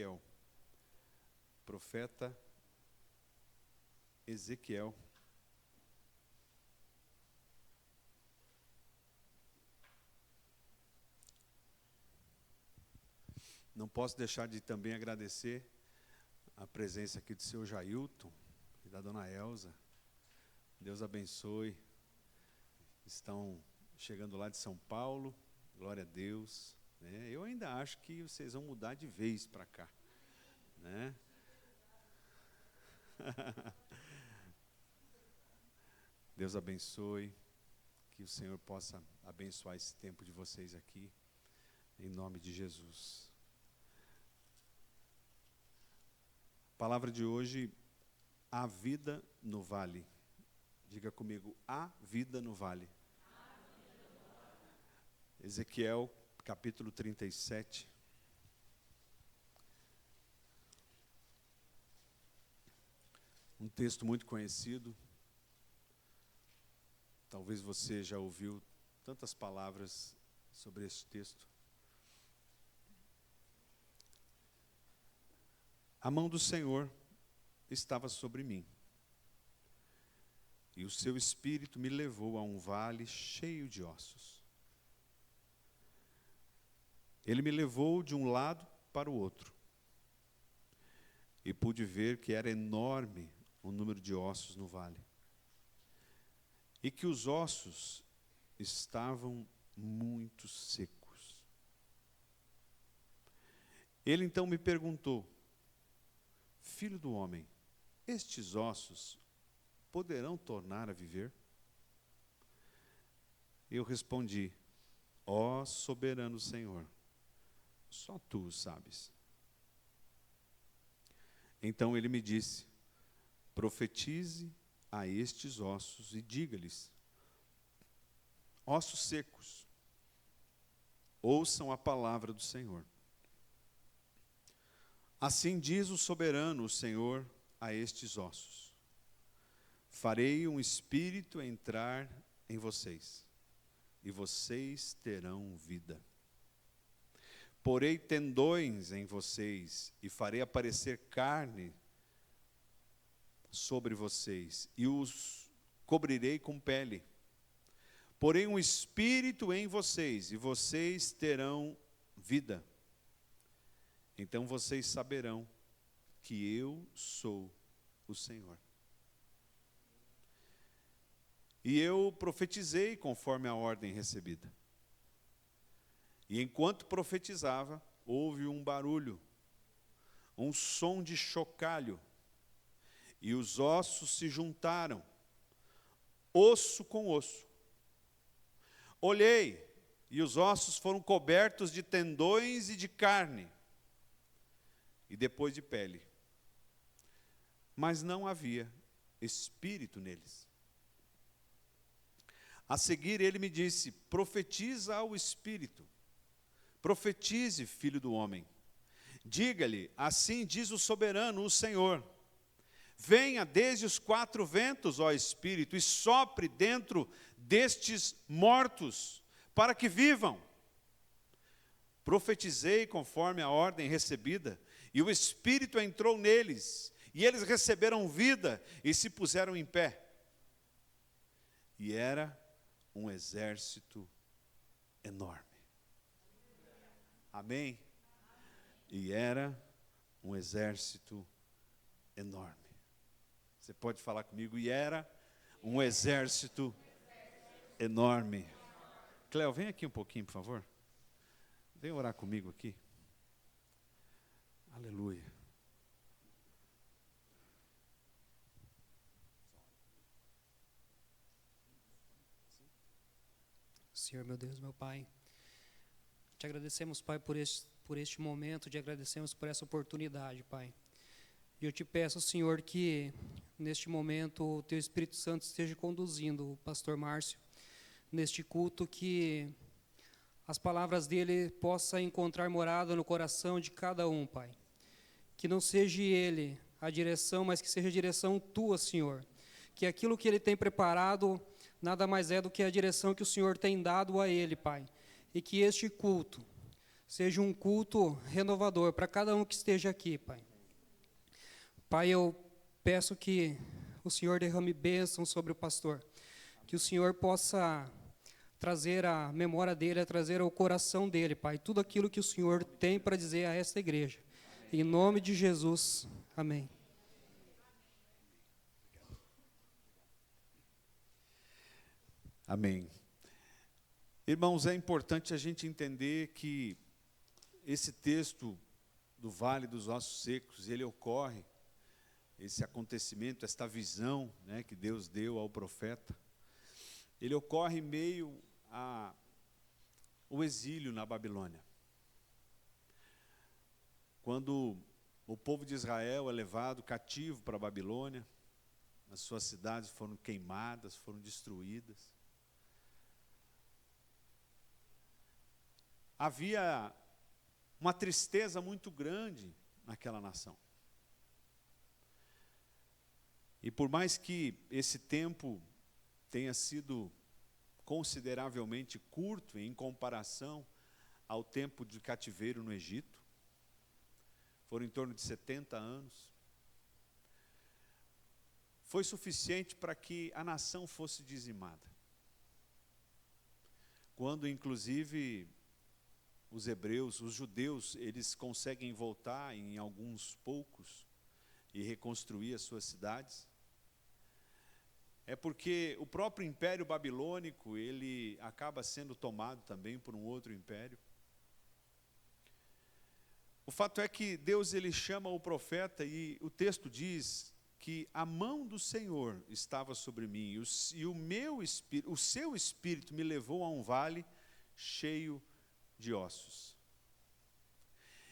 Ezequiel. Profeta Ezequiel. Não posso deixar de também agradecer a presença aqui do seu Jailton e da dona Elza. Deus abençoe. Estão chegando lá de São Paulo, glória a Deus. Né? Eu ainda acho que vocês vão mudar de vez para cá. Né? Deus abençoe, que o Senhor possa abençoar esse tempo de vocês aqui, em nome de Jesus. Palavra de hoje, a vida no vale. Diga comigo, a vida no vale. Ezequiel, capítulo 37. Um texto muito conhecido. Talvez você já ouviu tantas palavras sobre esse texto. A mão do Senhor estava sobre mim, e o seu espírito me levou a um vale cheio de ossos. Ele me levou de um lado para o outro, e pude ver que era enorme o número de ossos no vale, e que os ossos estavam muito secos. Ele então me perguntou: Filho do homem, estes ossos poderão tornar a viver? Eu respondi: ó soberano Senhor, só tu o sabes. Então ele me disse: profetize a estes ossos e diga-lhes: ossos secos, ouçam a palavra do Senhor. Assim diz o soberano, o Senhor, a estes ossos: farei um espírito entrar em vocês, e vocês terão vida. Porei tendões em vocês, e farei aparecer carne sobre vocês, e os cobrirei com pele. Porei um espírito em vocês, e vocês terão vida. Então vocês saberão que eu sou o Senhor. E eu profetizei conforme a ordem recebida. E enquanto profetizava, houve um barulho, um som de chocalho, e os ossos se juntaram, osso com osso. Olhei, e os ossos foram cobertos de tendões e de carne, e depois de pele. Mas não havia espírito neles. A seguir ele me disse: profetiza ao espírito. Profetize, filho do homem. Diga-lhe: assim diz o soberano, o Senhor: venha desde os quatro ventos, ó espírito, e sopre dentro destes mortos, para que vivam. Profetizei conforme a ordem recebida, e o Espírito entrou neles, e eles receberam vida e se puseram em pé. E era um exército enorme. Amém? E era um exército enorme. Você pode falar comigo? E era um exército enorme. Cléo, vem aqui um pouquinho, por favor. Vem orar comigo aqui. Aleluia. Senhor, meu Deus, meu Pai, te agradecemos, Pai, por este momento, te agradecemos por essa oportunidade, Pai. E eu te peço, Senhor, que neste momento o Teu Espírito Santo esteja conduzindo o pastor Márcio neste culto, que as palavras dele possam encontrar morada no coração de cada um, Pai. Que não seja ele a direção, mas que seja a direção Tua, Senhor. Que aquilo que ele tem preparado nada mais é do que a direção que o Senhor tem dado a ele, Pai. E que este culto seja um culto renovador para cada um que esteja aqui, Pai. Pai, eu peço que o Senhor derrame bênção sobre o pastor, que o Senhor possa trazer à memória dele, trazer ao coração dele, Pai, tudo aquilo que o Senhor tem para dizer a esta igreja. Em nome de Jesus, amém. Amém. Irmãos, é importante a gente entender que esse texto do Vale dos Ossos Secos, ele ocorre, esse acontecimento, esta visão, né, que Deus deu ao profeta, ele ocorre em meio ao exílio na Babilônia. Quando o povo de Israel é levado cativo para a Babilônia, as suas cidades foram queimadas, foram destruídas. Havia uma tristeza muito grande naquela nação. E por mais que esse tempo tenha sido consideravelmente curto em comparação ao tempo de cativeiro no Egito, foram em torno de 70 anos, foi suficiente para que a nação fosse dizimada. Quando, inclusive, os hebreus, os judeus, eles conseguem voltar em alguns poucos e reconstruir as suas cidades, é porque o próprio Império Babilônico, ele acaba sendo tomado também por um outro império. O fato é que Deus, ele chama o profeta e o texto diz que a mão do Senhor estava sobre mim e o seu espírito me levou a um vale cheio de ossos.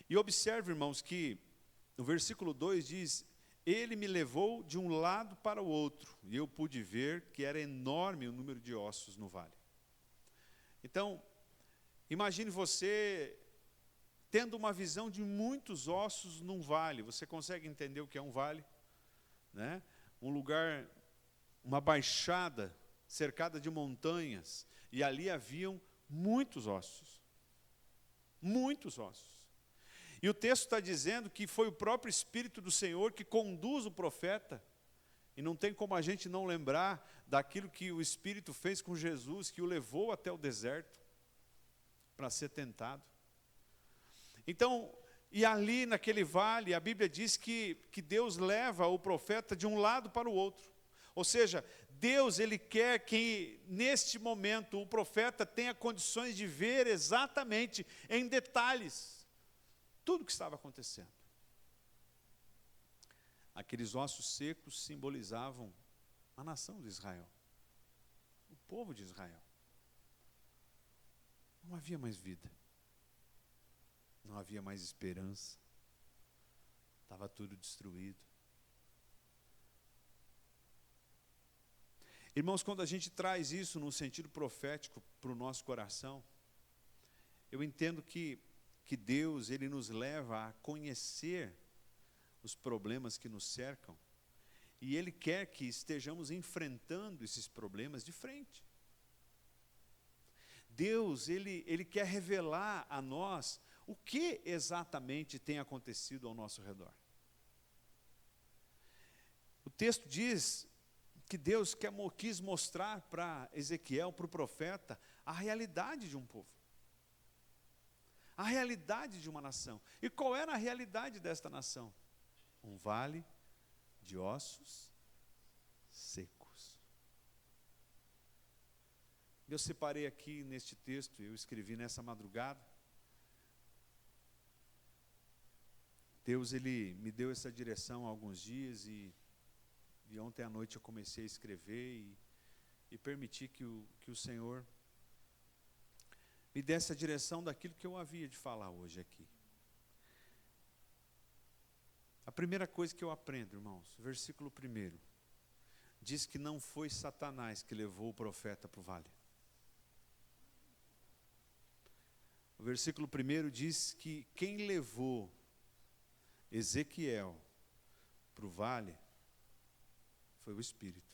E observe, irmãos, que no versículo 2 diz: ele me levou de um lado para o outro, e eu pude ver que era enorme o número de ossos no vale. Então, imagine você tendo uma visão de muitos ossos num vale. Você consegue entender o que é um vale? Né? Um lugar, uma baixada cercada de montanhas, e ali haviam muitos ossos. Muitos ossos. E o texto está dizendo que foi o próprio Espírito do Senhor que conduz o profeta. E não tem como a gente não lembrar daquilo que o Espírito fez com Jesus, que o levou até o deserto para ser tentado. Então, e ali naquele vale, a Bíblia diz que Deus leva o profeta de um lado para o outro. Ou seja, Deus, ele quer que neste momento o profeta tenha condições de ver exatamente, em detalhes, tudo o que estava acontecendo. Aqueles ossos secos simbolizavam a nação de Israel, o povo de Israel. Não havia mais vida, não havia mais esperança, estava tudo destruído. Irmãos, quando a gente traz isso no sentido profético para o nosso coração, eu entendo que Deus, ele nos leva a conhecer os problemas que nos cercam, e ele quer que estejamos enfrentando esses problemas de frente. Deus, ele quer revelar a nós o que exatamente tem acontecido ao nosso redor. O texto diz que Deus quis mostrar para Ezequiel, para o profeta, a realidade de um povo. A realidade de uma nação. E qual era a realidade desta nação? Um vale de ossos secos. Eu separei aqui neste texto, eu escrevi nessa madrugada. Deus, ele me deu essa direção há alguns dias e ontem à noite eu comecei a escrever e permiti que o Senhor me desse a direção daquilo que eu havia de falar hoje aqui. A primeira coisa que eu aprendo, irmãos, versículo 1, diz que não foi Satanás que levou o profeta para o vale. O versículo 1 diz que quem levou Ezequiel para o vale foi o Espírito.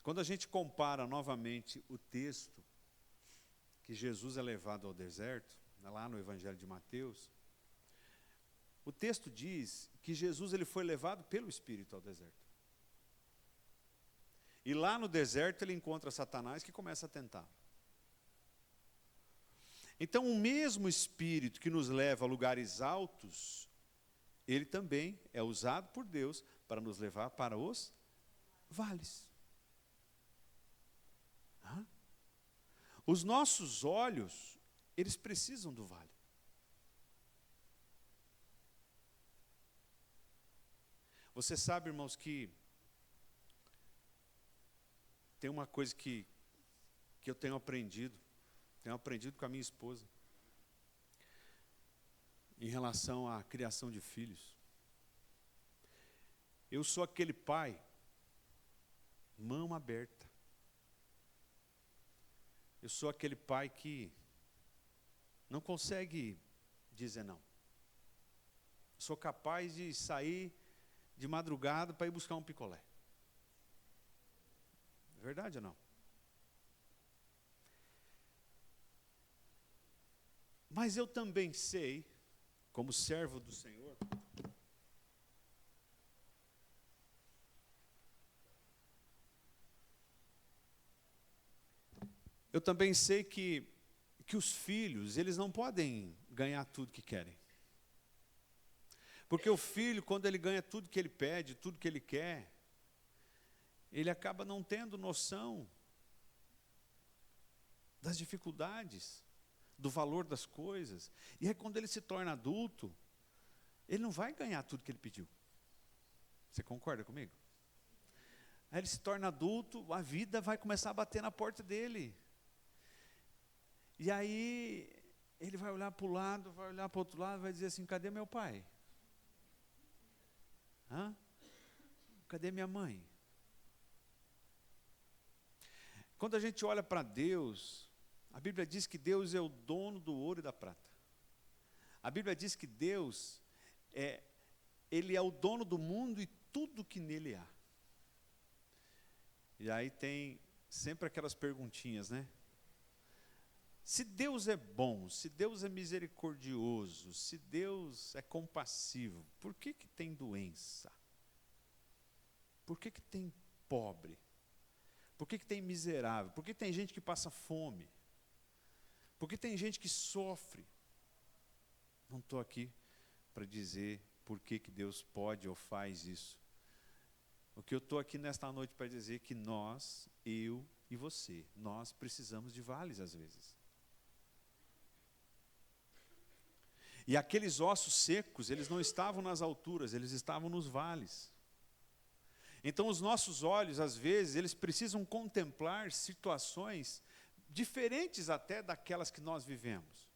Quando a gente compara novamente o texto que Jesus é levado ao deserto, lá no Evangelho de Mateus, o texto diz que Jesus ele foi levado pelo Espírito ao deserto. E lá no deserto ele encontra Satanás que começa a tentar. Então o mesmo Espírito que nos leva a lugares altos, ele também é usado por Deus para nos levar para os vales. Os nossos olhos, eles precisam do vale. Você sabe, irmãos, que tem uma coisa que eu tenho aprendido com a minha esposa, em relação à criação de filhos. Eu sou aquele pai, mão aberta. Eu sou aquele pai que não consegue dizer não. Sou capaz de sair de madrugada para ir buscar um picolé. É verdade ou não? Mas eu também sei, como servo do Senhor, eu também sei que os filhos, eles não podem ganhar tudo que querem. Porque o filho, quando ele ganha tudo que ele pede, tudo que ele quer, ele acaba não tendo noção das dificuldades, do valor das coisas. E aí quando ele se torna adulto, ele não vai ganhar tudo que ele pediu. Você concorda comigo? Aí ele se torna adulto, a vida vai começar a bater na porta dele. E aí ele vai olhar para o lado, vai olhar para o outro lado, vai dizer assim, cadê meu pai? Cadê minha mãe? Quando a gente olha para Deus, a Bíblia diz que Deus é o dono do ouro e da prata. A Bíblia diz que Deus Ele é o dono do mundo e tudo que nele há. E aí tem sempre aquelas perguntinhas, né? Se Deus é bom, se Deus é misericordioso, se Deus é compassivo, por que tem doença? Por que tem pobre? Por que tem miserável? Por que tem gente que passa fome? Por que tem gente que sofre? Não estou aqui para dizer por que Deus pode ou faz isso. O que eu estou aqui nesta noite para dizer é que nós, eu e você, nós precisamos de vales às vezes. E aqueles ossos secos, eles não estavam nas alturas, eles estavam nos vales. Então os nossos olhos, às vezes, eles precisam contemplar situações diferentes até daquelas que nós vivemos.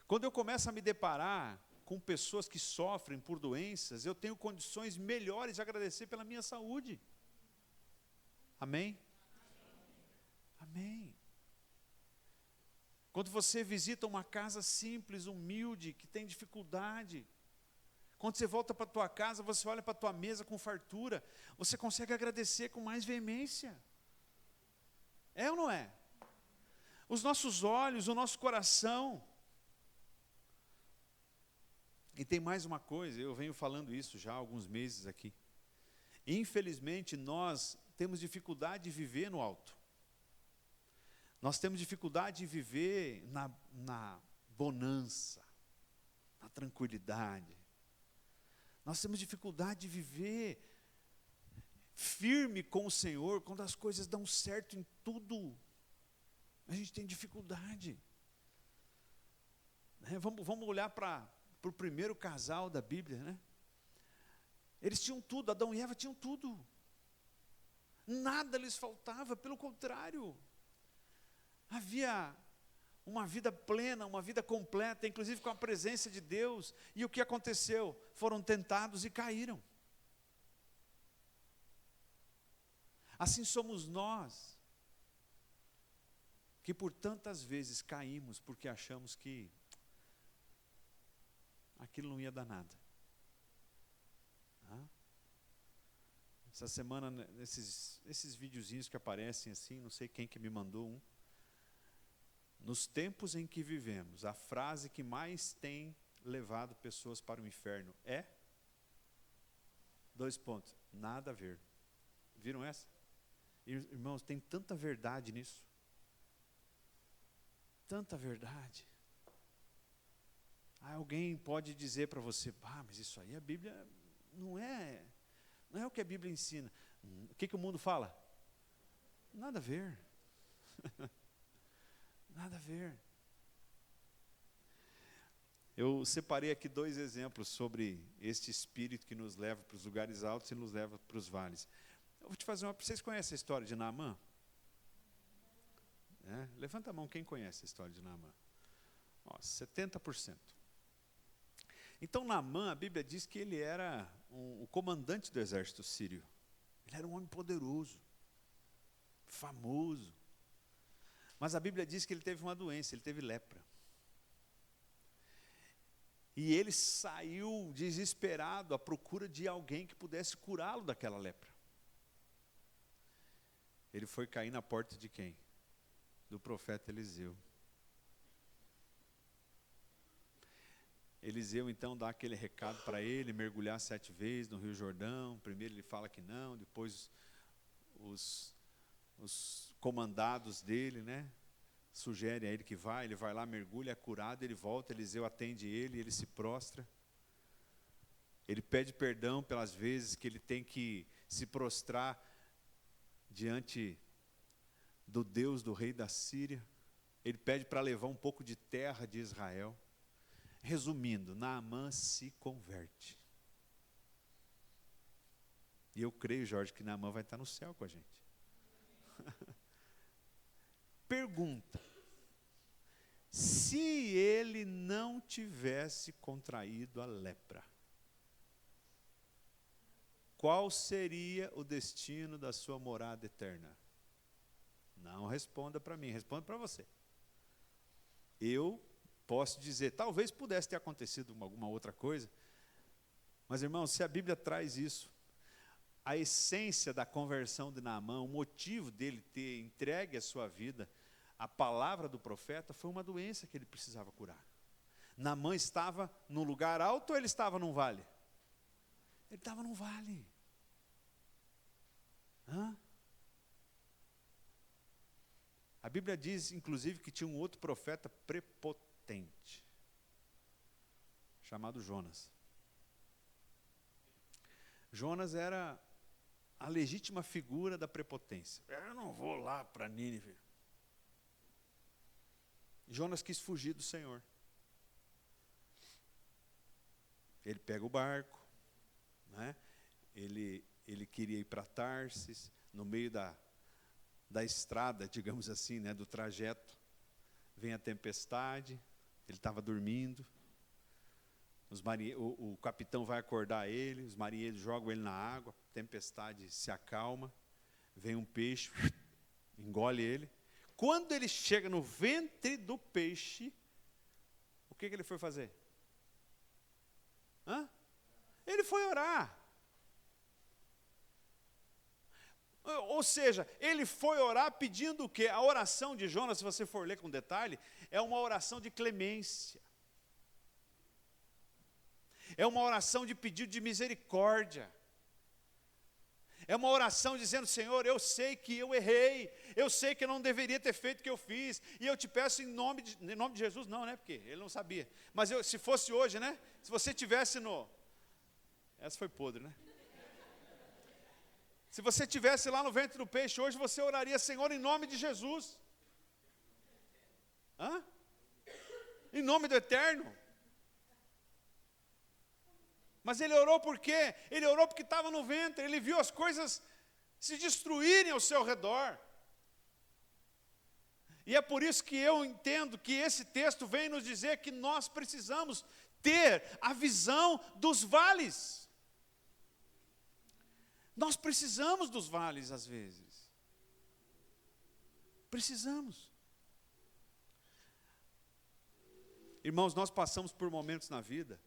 Quando eu começo a me deparar com pessoas que sofrem por doenças, eu tenho condições melhores de agradecer pela minha saúde. Amém? Amém. Quando você visita uma casa simples, humilde, que tem dificuldade, quando você volta para a tua casa, você olha para a tua mesa com fartura, você consegue agradecer com mais veemência. É ou não é? Os nossos olhos, o nosso coração. E tem mais uma coisa, eu venho falando isso já há alguns meses aqui. Infelizmente, nós temos dificuldade de viver no alto. Nós temos dificuldade de viver na bonança, na tranquilidade. Nós temos dificuldade de viver firme com o Senhor, quando as coisas dão certo em tudo. A gente tem dificuldade. Vamos olhar para o primeiro casal da Bíblia, né? Eles tinham tudo, Adão e Eva tinham tudo. Nada lhes faltava, pelo contrário. Havia uma vida plena, uma vida completa, inclusive com a presença de Deus. E o que aconteceu? Foram tentados e caíram. Assim somos nós, que por tantas vezes caímos porque achamos que aquilo não ia dar nada. Essa semana, esses videozinhos que aparecem assim, não sei quem que me mandou um. Nos tempos em que vivemos, a frase que mais tem levado pessoas para o inferno é? 2 pontos. Nada a ver. Viram essa? Irmãos, tem tanta verdade nisso. Tanta verdade. Alguém pode dizer para você, mas isso aí a Bíblia não é o que a Bíblia ensina. O que o mundo fala? Nada a ver. Nada a ver. Eu separei aqui 2 exemplos sobre este espírito que nos leva para os lugares altos e nos leva para os vales. Eu vou te fazer uma. Vocês conhecem a história de Naamã? Levanta a mão quem conhece a história de Naamã. 70%. Então Naamã, a Bíblia diz que ele era o comandante do exército sírio. Ele era um homem poderoso, famoso. Mas a Bíblia diz que ele teve uma doença, ele teve lepra. E ele saiu desesperado à procura de alguém que pudesse curá-lo daquela lepra. Ele foi cair na porta de quem? Do profeta Eliseu. Eliseu então dá aquele recado para ele, mergulhar 7 vezes no Rio Jordão. Primeiro ele fala que não, depois os comandados dele, sugerem a ele que ele vai lá, mergulha, é curado, ele volta, Eliseu atende ele se prostra. Ele pede perdão pelas vezes que ele tem que se prostrar diante do Deus do rei da Síria. Ele pede para levar um pouco de terra de Israel. Resumindo, Naamã se converte. E eu creio, Jorge, que Naamã vai estar no céu com a gente. Pergunta: se ele não tivesse contraído a lepra, qual seria o destino da sua morada eterna? Não responda para mim, responda para você. Eu posso dizer, talvez pudesse ter acontecido alguma outra coisa, mas irmãos, se a Bíblia traz isso, a essência da conversão de Naamã, o motivo dele ter entregue a sua vida à palavra do profeta, foi uma doença que ele precisava curar. Naamã estava num lugar alto ou ele estava num vale? Ele estava num vale. A Bíblia diz, inclusive, que tinha um outro profeta prepotente, chamado Jonas. Jonas era a legítima figura da prepotência. Eu não vou lá para Nínive. Jonas quis fugir do Senhor. Ele pega o barco, ele queria ir para Tarsis, no meio da estrada, digamos assim, do trajeto, vem a tempestade, ele estava dormindo, o capitão vai acordar ele, os marinheiros jogam ele na água, a tempestade se acalma, vem um peixe, engole ele. Quando ele chega no ventre do peixe, o que ele foi fazer? Ele foi orar. Ou seja, ele foi orar pedindo o quê? A oração de Jonas, se você for ler com detalhe, é uma oração de clemência. É uma oração de pedido de misericórdia. É uma oração dizendo, Senhor, eu sei que eu errei, eu sei que eu não deveria ter feito o que eu fiz, e eu te peço em nome de Jesus, não, porque ele não sabia. Mas se fosse hoje, se você tivesse essa foi podre, Se você estivesse lá no ventre do peixe hoje, você oraria, Senhor, em nome de Jesus. Em nome do Eterno. Mas ele orou por quê? Ele orou porque estava no ventre, ele viu as coisas se destruírem ao seu redor. E é por isso que eu entendo que esse texto vem nos dizer que nós precisamos ter a visão dos vales. Nós precisamos dos vales às vezes. Precisamos. Irmãos, nós passamos por momentos na vida,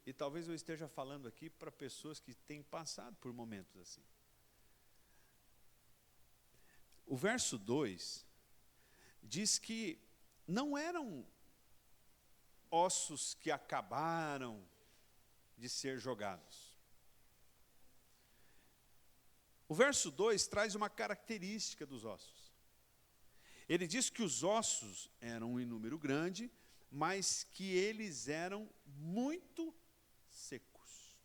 e talvez eu esteja falando aqui para pessoas que têm passado por momentos assim. O verso 2 diz que não eram ossos que acabaram de ser jogados. O verso 2 traz uma característica dos ossos. Ele diz que os ossos eram em número grande, mas que eles eram muito secos.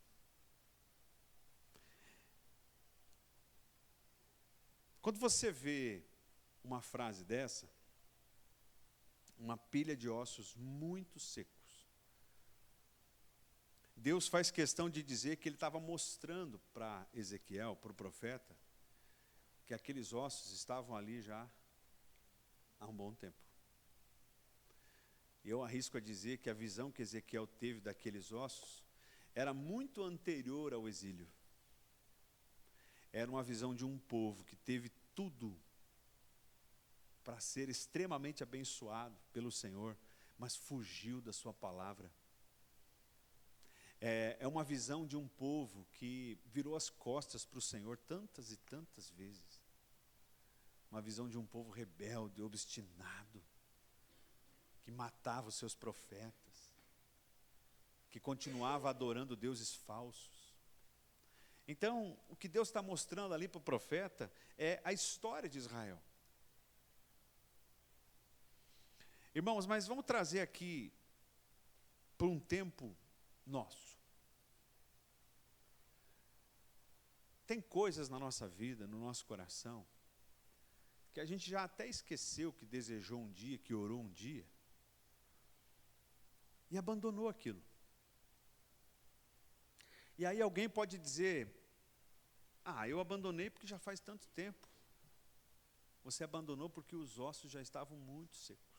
Quando você vê uma frase dessa, uma pilha de ossos muito secos, Deus faz questão de dizer que ele estava mostrando para Ezequiel, para o profeta, que aqueles ossos estavam ali já há um bom tempo. Eu arrisco a dizer que a visão que Ezequiel teve daqueles ossos era muito anterior ao exílio. Era uma visão de um povo que teve tudo para ser extremamente abençoado pelo Senhor, mas fugiu da sua palavra. É uma visão de um povo que virou as costas para o Senhor tantas e tantas vezes. Uma visão de um povo rebelde, obstinado, que matava os seus profetas, que continuava adorando deuses falsos. Então, o que Deus está mostrando ali para o profeta é a história de Israel. Irmãos, mas vamos trazer aqui para um tempo nosso. Tem coisas na nossa vida, no nosso coração, que a gente já até esqueceu que desejou um dia, que orou um dia, e abandonou aquilo. E aí alguém pode dizer, eu abandonei porque já faz tanto tempo. Você abandonou porque os ossos já estavam muito secos.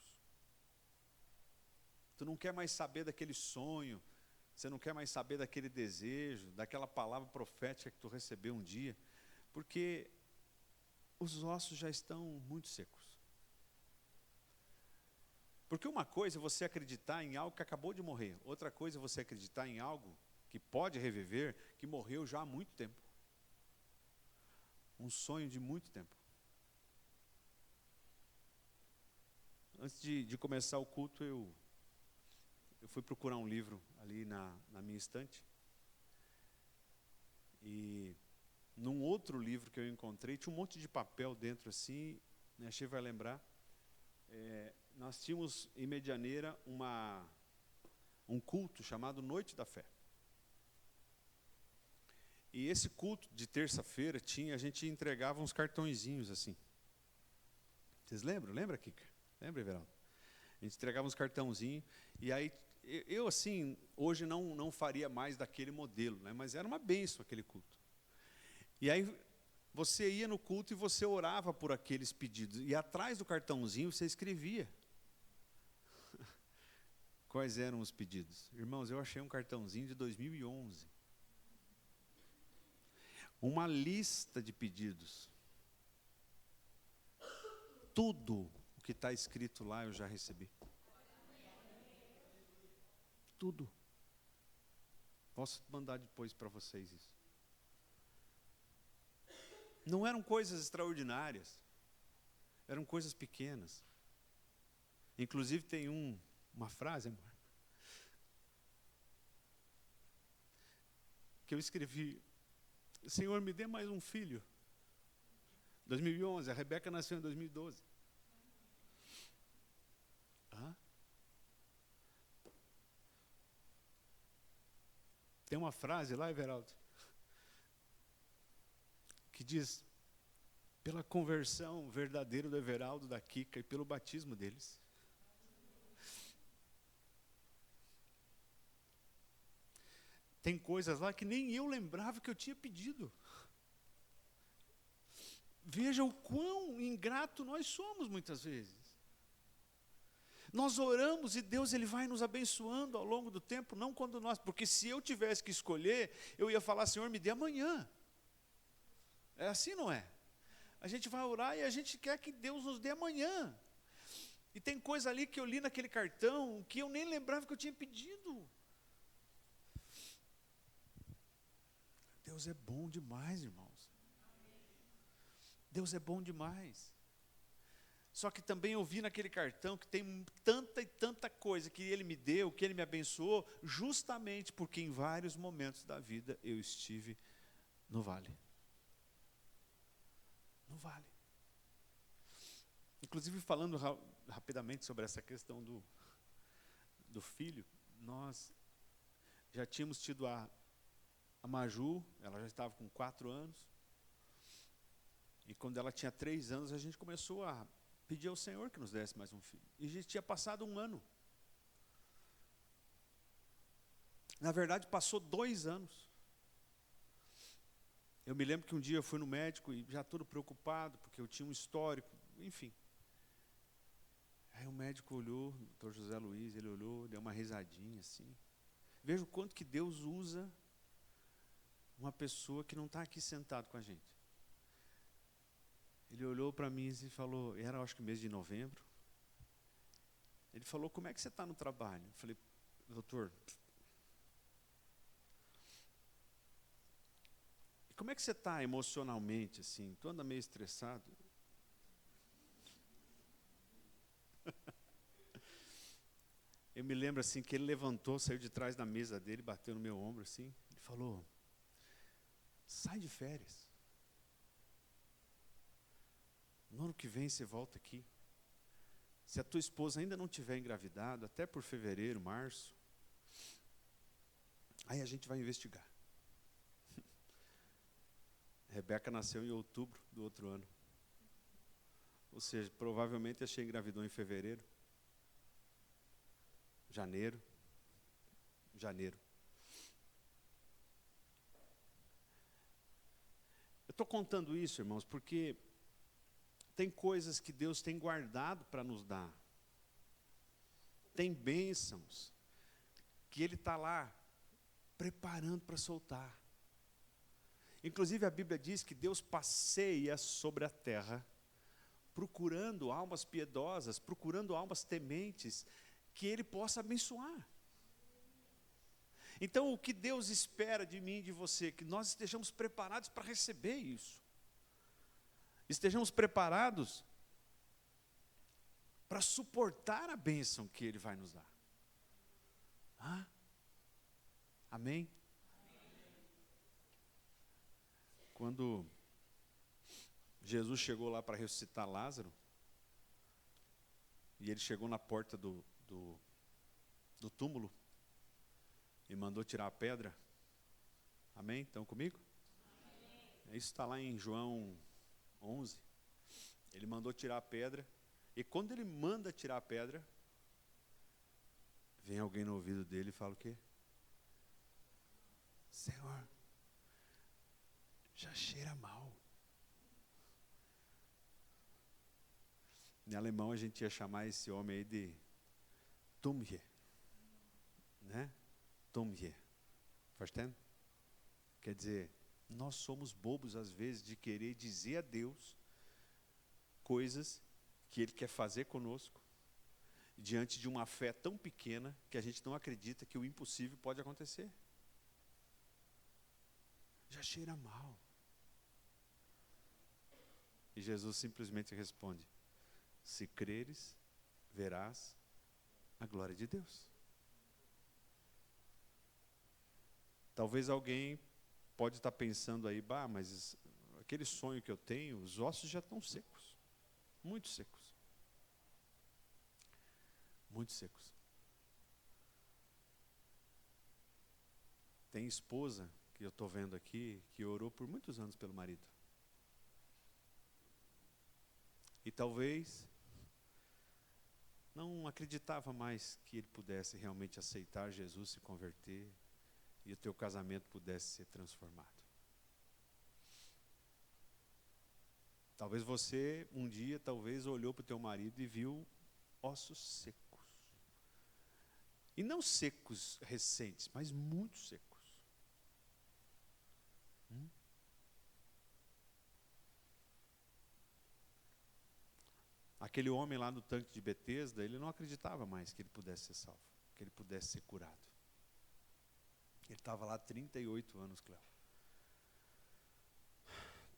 Tu não quer mais saber daquele sonho, você não quer mais saber daquele desejo, daquela palavra profética que tu recebeu um dia, porque os ossos já estão muito secos. Porque uma coisa é você acreditar em algo que acabou de morrer, outra coisa é você acreditar em algo que pode reviver, que morreu já há muito tempo. Um sonho de muito tempo. Antes de começar o culto, eu fui procurar um livro ali na minha estante. E num outro livro que eu encontrei, tinha um monte de papel dentro assim, né, achei que vai lembrar. Nós tínhamos em Medianeira um culto chamado Noite da Fé. E esse culto de terça-feira a gente entregava uns cartõezinhos assim. Vocês lembram? Lembra, Kika? Lembra, Everaldo? A gente entregava uns cartãozinhos, e aí eu assim, hoje não faria mais daquele modelo, né? Mas era uma bênção aquele culto. E aí você ia no culto e você orava por aqueles pedidos, e atrás do cartãozinho você escrevia quais eram os pedidos. Irmãos, eu achei um cartãozinho de 2011. Uma lista de pedidos. Tudo o que está escrito lá eu já recebi. Tudo. Posso mandar depois para vocês isso. Não eram coisas extraordinárias. Eram coisas pequenas. Inclusive tem uma frase, amor, que eu escrevi: Senhor, me dê mais um filho. 2011, a Rebeca nasceu em 2012. Tem uma frase lá, Everaldo, que diz: pela conversão verdadeira do Everaldo, da Kika, e pelo batismo deles. Tem coisas lá que nem eu lembrava que eu tinha pedido. Veja o quão ingrato nós somos muitas vezes. Nós oramos e Deus ele vai nos abençoando ao longo do tempo, não quando nós, porque se eu tivesse que escolher, eu ia falar: Senhor, me dê amanhã. É assim, não é? A gente vai orar e a gente quer que Deus nos dê amanhã. E tem coisa ali que eu li naquele cartão que eu nem lembrava que eu tinha pedido. Deus é bom demais, irmãos. Deus é bom demais. Só que também eu vi naquele cartão que tem tanta e tanta coisa que Ele me deu, que Ele me abençoou, justamente porque em vários momentos da vida eu estive no vale. No vale. Inclusive, falando rapidamente sobre essa questão do filho, nós já tínhamos tido a Maju, ela já estava com 4 anos, e quando ela tinha 3 anos, a gente começou a pedir ao Senhor que nos desse mais um filho. E a gente tinha passado 1 ano. Na verdade, passou 2 anos. Eu me lembro que um dia eu fui no médico e já todo preocupado, porque eu tinha um histórico, enfim. Aí o médico olhou, o doutor José Luiz, ele olhou, deu uma risadinha assim. Veja o quanto que Deus usa uma pessoa que não está aqui sentado com a gente. Ele olhou para mim e falou, era acho que mês de novembro. Ele falou, como é que você está no trabalho? Eu falei, doutor, como é que você está emocionalmente assim? Tu anda meio estressado? Eu me lembro assim que ele levantou, saiu de trás da mesa dele, bateu no meu ombro assim, ele falou, sai de férias. No ano que vem você volta aqui. Se a tua esposa ainda não tiver engravidado, até por fevereiro, março, aí a gente vai investigar. Rebeca nasceu em outubro do outro ano. Ou seja, provavelmente a Sheila engravidou em fevereiro. Janeiro. Eu estou contando isso, irmãos, porque tem coisas que Deus tem guardado para nos dar. Tem bênçãos que Ele está lá preparando para soltar. Inclusive a Bíblia diz que Deus passeia sobre a terra, procurando almas piedosas, procurando almas tementes, que Ele possa abençoar. Então o que Deus espera de mim e de você? Que nós estejamos preparados para receber isso. Estejamos preparados para suportar a bênção que Ele vai nos dar. Amém? Quando Jesus chegou lá para ressuscitar Lázaro, e ele chegou na porta do túmulo, e mandou tirar a pedra. Amém? Estão comigo? Amém. Isso está lá em João 11. Ele mandou tirar a pedra, e quando ele manda tirar a pedra, vem alguém no ouvido dele e fala o quê? Senhor, já cheira mal. Em alemão a gente ia chamar esse homem aí de Tumje, né? Tumje, verstehen? Quer dizer, nós somos bobos às vezes de querer dizer a Deus coisas que Ele quer fazer conosco, diante de uma fé tão pequena que a gente não acredita que o impossível pode acontecer. Já cheira mal. E Jesus simplesmente responde, se creres, verás a glória de Deus. Talvez alguém pode estar pensando aí, mas aquele sonho que eu tenho, os ossos já estão secos. Muito secos. Muito secos. Tem esposa que eu estou vendo aqui, que orou por muitos anos pelo marido. E talvez não acreditava mais que ele pudesse realmente aceitar Jesus, se converter, e o teu casamento pudesse ser transformado. Talvez você, um dia, olhou para o teu marido e viu ossos secos. E não secos recentes, mas muito secos. Aquele homem lá no tanque de Betesda, ele não acreditava mais que ele pudesse ser salvo, que ele pudesse ser curado. Ele estava lá há 38 anos, Cléo.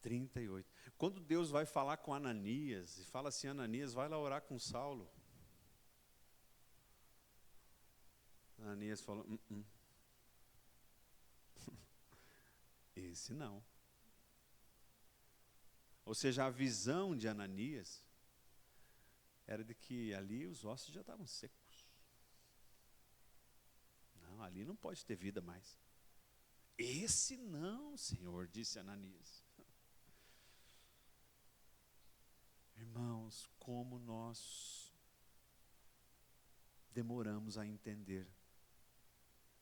38. Quando Deus vai falar com Ananias, e fala assim, Ananias, vai lá orar com Saulo. Ananias falou, esse não. Ou seja, a visão de Ananias era de que ali os ossos já estavam secos. Não, ali não pode ter vida mais. Esse não, Senhor, disse Ananias. Irmãos, como nós demoramos a entender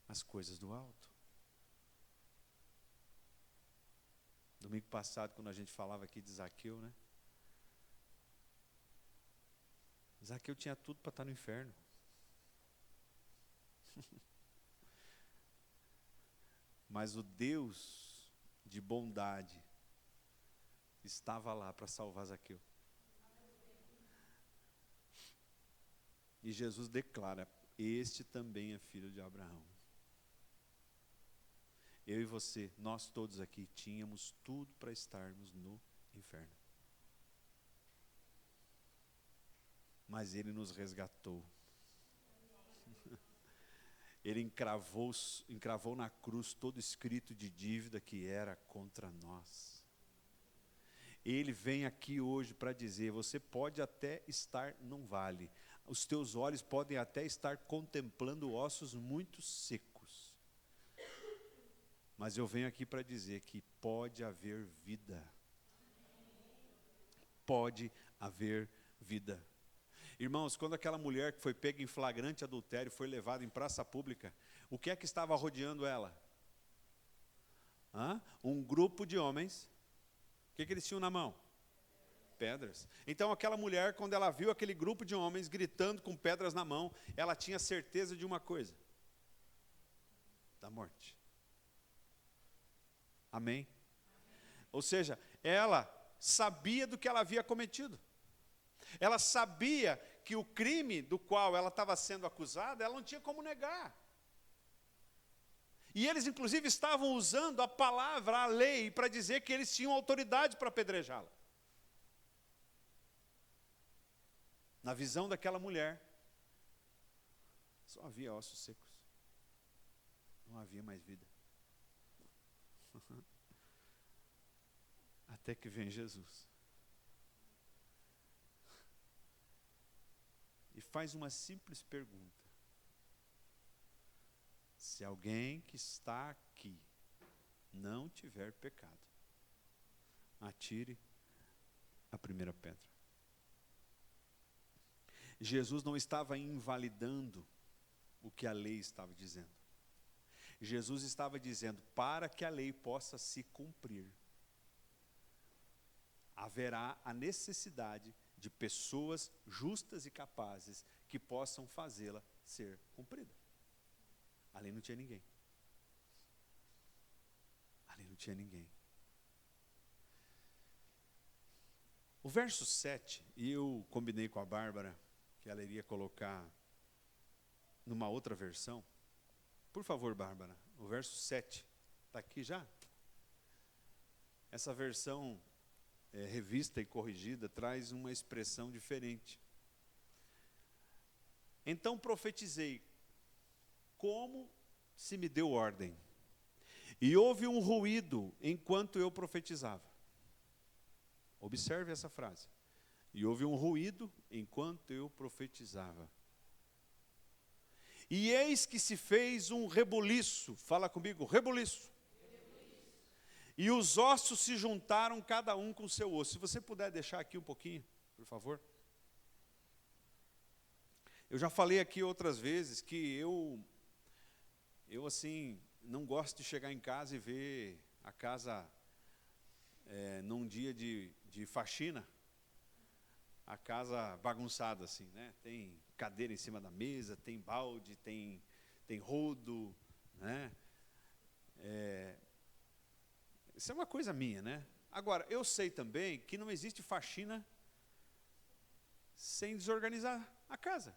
as coisas do alto. Domingo passado, quando a gente falava aqui de Zaqueu, né? Zaqueu tinha tudo para estar no inferno. Mas o Deus de bondade estava lá para salvar Zaqueu. E Jesus declara, este também é filho de Abraão. Eu e você, nós todos aqui, tínhamos tudo para estarmos no inferno. Mas Ele nos resgatou. Ele encravou na cruz todo escrito de dívida que era contra nós. Ele vem aqui hoje para dizer, você pode até estar num vale, os teus olhos podem até estar contemplando ossos muito secos, mas eu venho aqui para dizer que pode haver vida. Pode haver vida. Irmãos, quando aquela mulher que foi pega em flagrante adultério foi levada em praça pública, o que é que estava rodeando ela? Um grupo de homens. O que eles tinham na mão? Pedras. Então aquela mulher, quando ela viu aquele grupo de homens gritando com pedras na mão, ela tinha certeza de uma coisa: da morte. Amém? Ou seja, ela sabia do que ela havia cometido. Ela sabia que o crime do qual ela estava sendo acusada, ela não tinha como negar. E eles, inclusive, estavam usando a palavra, a lei, para dizer que eles tinham autoridade para apedrejá-la. Na visão daquela mulher, só havia ossos secos. Não havia mais vida. Até que vem Jesus. E faz uma simples pergunta. Se alguém que está aqui não tiver pecado, atire a primeira pedra. Jesus não estava invalidando o que a lei estava dizendo. Jesus estava dizendo, para que a lei possa se cumprir, haverá a necessidade de pessoas justas e capazes que possam fazê-la ser cumprida. Ali não tinha ninguém. Ali não tinha ninguém. O verso 7, e eu combinei com a Bárbara que ela iria colocar numa outra versão. Por favor, Bárbara, o verso 7, está aqui já? Essa versão revista e corrigida traz uma expressão diferente. Então profetizei, como se me deu ordem, e houve um ruído enquanto eu profetizava. Observe essa frase. E houve um ruído enquanto eu profetizava. E eis que se fez um rebuliço. Fala comigo, rebuliço. E os ossos se juntaram, cada um com o seu osso. Se você puder deixar aqui um pouquinho, por favor. Eu já falei aqui outras vezes que eu assim, não gosto de chegar em casa e ver a casa, num dia de faxina, a casa bagunçada assim, né? Tem cadeira em cima da mesa, tem balde, tem rodo, né? Isso é uma coisa minha, né? Agora, eu sei também que não existe faxina sem desorganizar a casa.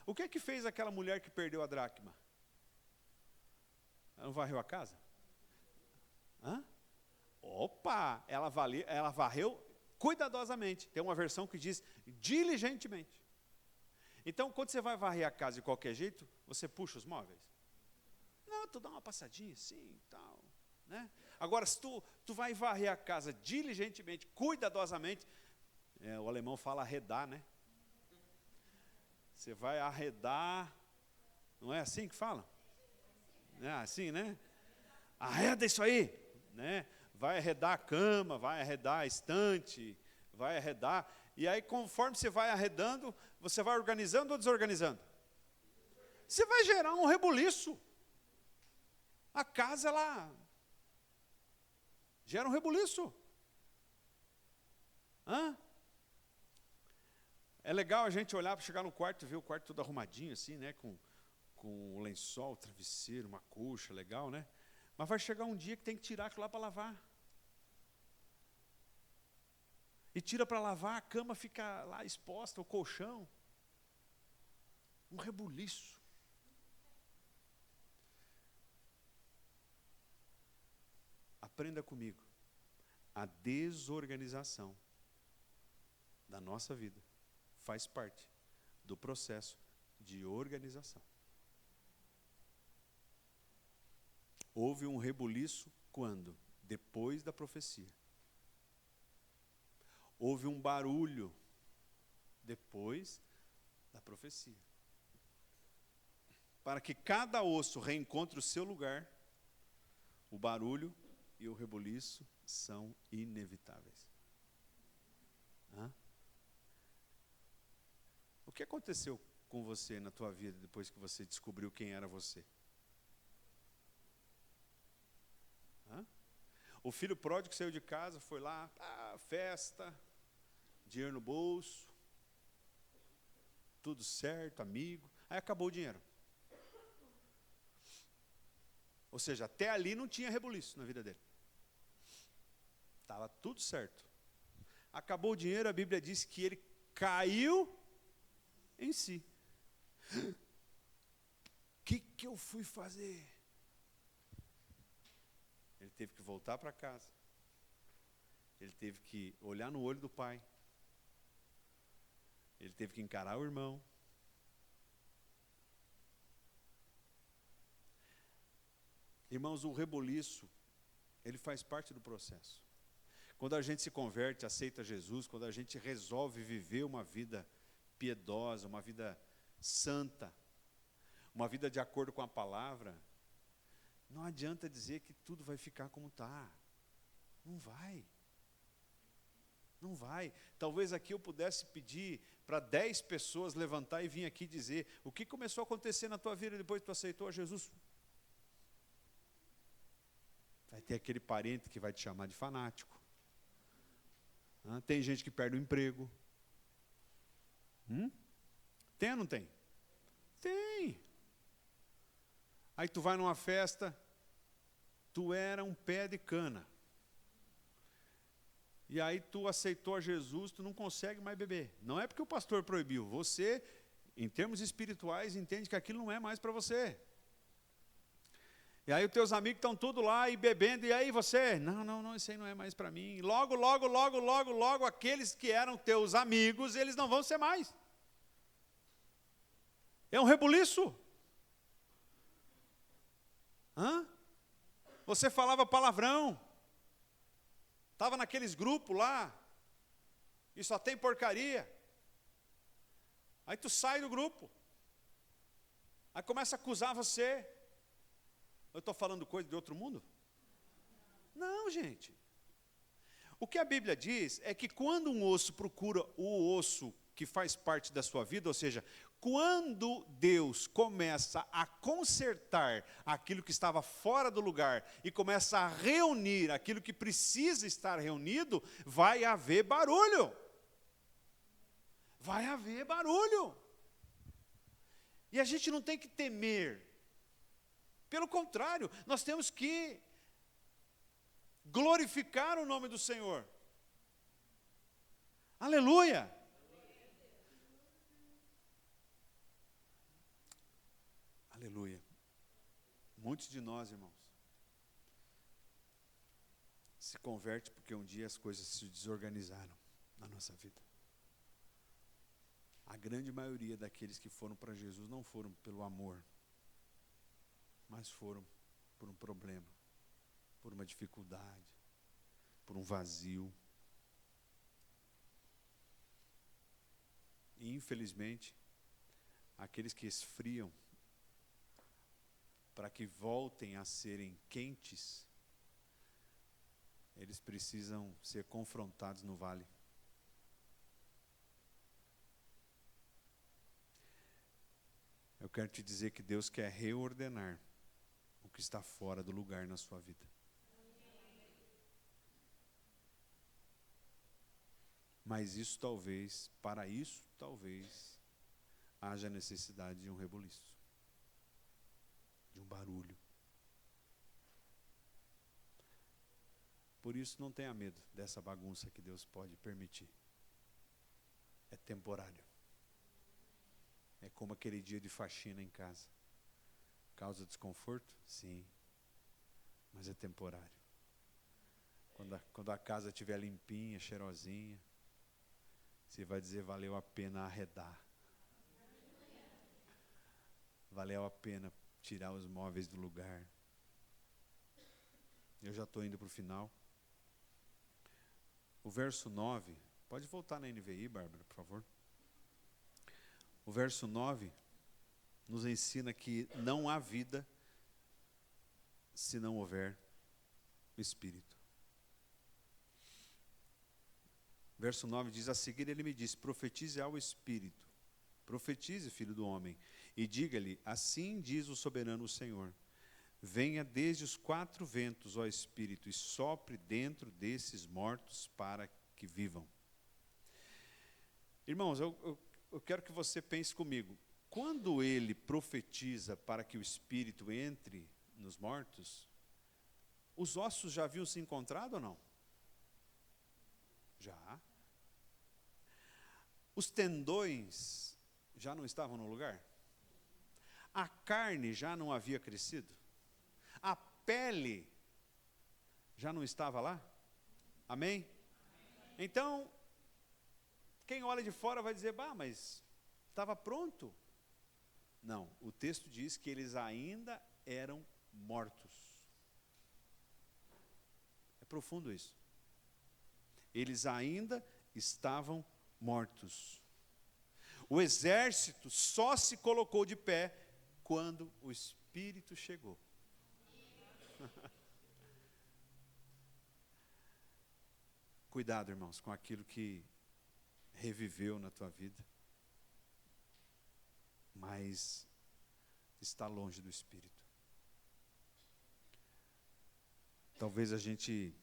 O que é que fez aquela mulher que perdeu a dracma? Ela não varreu a casa? Opa, ela varreu cuidadosamente. Tem uma versão que diz diligentemente. Então, quando você vai varrer a casa de qualquer jeito, você puxa os móveis? Não, tu dá uma passadinha assim, tal, né? Agora, se tu vai varrer a casa diligentemente, cuidadosamente, o alemão fala arredar, né? Você vai arredar, não é assim que fala? É assim, né? Arreda isso aí, né? Vai arredar a cama, vai arredar a estante, vai arredar. E aí, conforme você vai arredando, você vai organizando ou desorganizando? Você vai gerar um rebuliço. A casa, ela gera um rebuliço. É legal a gente olhar para chegar no quarto e ver o quarto todo arrumadinho, assim, né? Com o lençol, travesseiro, uma colcha, legal, né? Mas vai chegar um dia que tem que tirar aquilo lá para lavar. E tira para lavar, a cama fica lá exposta, o colchão. Um rebuliço. Aprenda comigo. A desorganização da nossa vida faz parte do processo de organização. Houve um rebuliço quando? Depois da profecia. Houve um barulho depois da profecia. Para que cada osso reencontre o seu lugar, o barulho e o rebuliço são inevitáveis. O que aconteceu com você na tua vida depois que você descobriu quem era você? O filho pródigo saiu de casa, foi lá, festa, dinheiro no bolso, tudo certo, amigo, aí acabou o dinheiro. Ou seja, até ali não tinha rebuliço na vida dele. Estava tudo certo. Acabou o dinheiro, a Bíblia diz que ele caiu em si. O que eu fui fazer? Ele teve que voltar para casa. Ele teve que olhar no olho do pai. Ele teve que encarar o irmão. Irmãos, o rebuliço, ele faz parte do processo. Quando a gente se converte, aceita Jesus, quando a gente resolve viver uma vida piedosa, uma vida santa, uma vida de acordo com a palavra, não adianta dizer que tudo vai ficar como está. Não vai. Não vai. Talvez aqui eu pudesse pedir para 10 pessoas levantar e vir aqui dizer o que começou a acontecer na tua vida depois que tu aceitou a Jesus. Vai ter aquele parente que vai te chamar de fanático. Tem gente que perde o emprego. Tem ou não tem? Tem. Aí tu vai numa festa, tu era um pé de cana. E aí tu aceitou a Jesus, tu não consegue mais beber. Não é porque o pastor proibiu. Você, em termos espirituais, entende que aquilo não é mais para você. E aí os teus amigos estão tudo lá e bebendo, e aí você, não, isso aí não é mais para mim. Logo, aqueles que eram teus amigos, eles não vão ser mais. É um rebuliço. Você falava palavrão. Estava naqueles grupos lá, e só tem porcaria. Aí tu sai do grupo. Aí começa a acusar você. Eu estou falando coisa de outro mundo? Não, gente. O que a Bíblia diz é que quando um osso procura o osso que faz parte da sua vida, ou seja, quando Deus começa a consertar aquilo que estava fora do lugar e começa a reunir aquilo que precisa estar reunido, vai haver barulho. Vai haver barulho. E a gente não tem que temer. Pelo contrário, nós temos que glorificar o nome do Senhor. Aleluia! Aleluia. Muitos de nós, irmãos, se converte porque um dia as coisas se desorganizaram na nossa vida. A grande maioria daqueles que foram para Jesus não foram pelo amor, mas foram por um problema, por uma dificuldade, por um vazio. E infelizmente, aqueles que esfriam para que voltem a serem quentes, eles precisam ser confrontados no vale. Eu quero te dizer que Deus quer reordenar o que está fora do lugar na sua vida. Mas para isso talvez, haja necessidade de um rebuliço, de um barulho. Por isso não tenha medo dessa bagunça que Deus pode permitir. É temporário. É como aquele dia de faxina em casa. Causa desconforto? Sim. Mas é temporário. Quando a casa estiver limpinha, cheirosinha, você vai dizer, valeu a pena arredar. Valeu a pena tirar os móveis do lugar. Eu já estou indo para o final. O verso 9, pode voltar na NVI, Bárbara, por favor. O verso 9 nos ensina que não há vida se não houver o Espírito. Verso 9 diz, a seguir ele me disse, profetize ao Espírito. Profetize, filho do homem, e diga-lhe, assim diz o soberano Senhor. Venha desde os 4 ventos, ó Espírito, e sopre dentro desses mortos para que vivam. Irmãos, eu quero que você pense comigo. Quando ele profetiza para que o Espírito entre nos mortos, os ossos já haviam se encontrado ou não? Já. Os tendões já não estavam no lugar? A carne já não havia crescido? A pele já não estava lá? Amém? Então, quem olha de fora vai dizer, mas estava pronto. Não, o texto diz que eles ainda eram mortos. É profundo isso. Eles ainda estavam mortos. O exército só se colocou de pé quando o Espírito chegou. Cuidado, irmãos, com aquilo que reviveu na tua vida, mas está longe do Espírito. Talvez a gente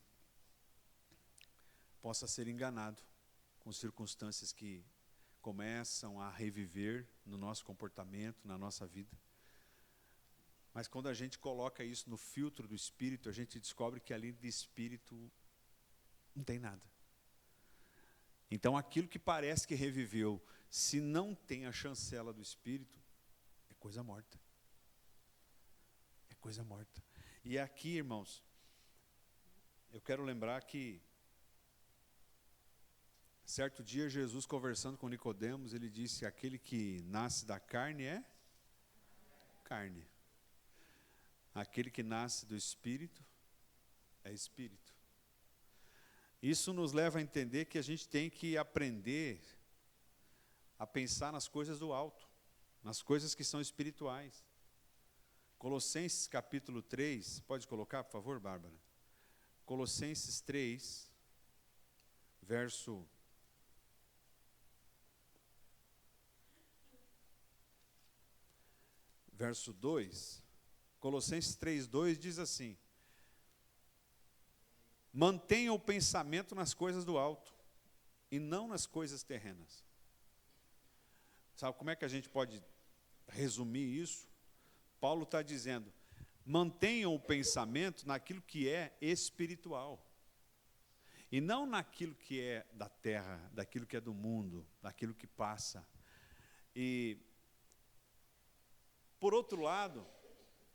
possa ser enganado com circunstâncias que começam a reviver no nosso comportamento, na nossa vida. Mas quando a gente coloca isso no filtro do Espírito, a gente descobre que ali de Espírito não tem nada. Então aquilo que parece que reviveu, se não tem a chancela do Espírito, é coisa morta. É coisa morta. E aqui, irmãos, eu quero lembrar que certo dia Jesus conversando com Nicodemos, ele disse, aquele que nasce da carne é carne. Aquele que nasce do Espírito é Espírito. Isso nos leva a entender que a gente tem que aprender a pensar nas coisas do alto, nas coisas que são espirituais. Colossenses capítulo 3, pode colocar, por favor, Bárbara? Colossenses 3, verso 2, Colossenses 3:2 diz assim, mantenha o pensamento nas coisas do alto e não nas coisas terrenas. Sabe como é que a gente pode resumir isso? Paulo está dizendo, mantenham o pensamento naquilo que é espiritual. E não naquilo que é da terra, daquilo que é do mundo, daquilo que passa. E, por outro lado,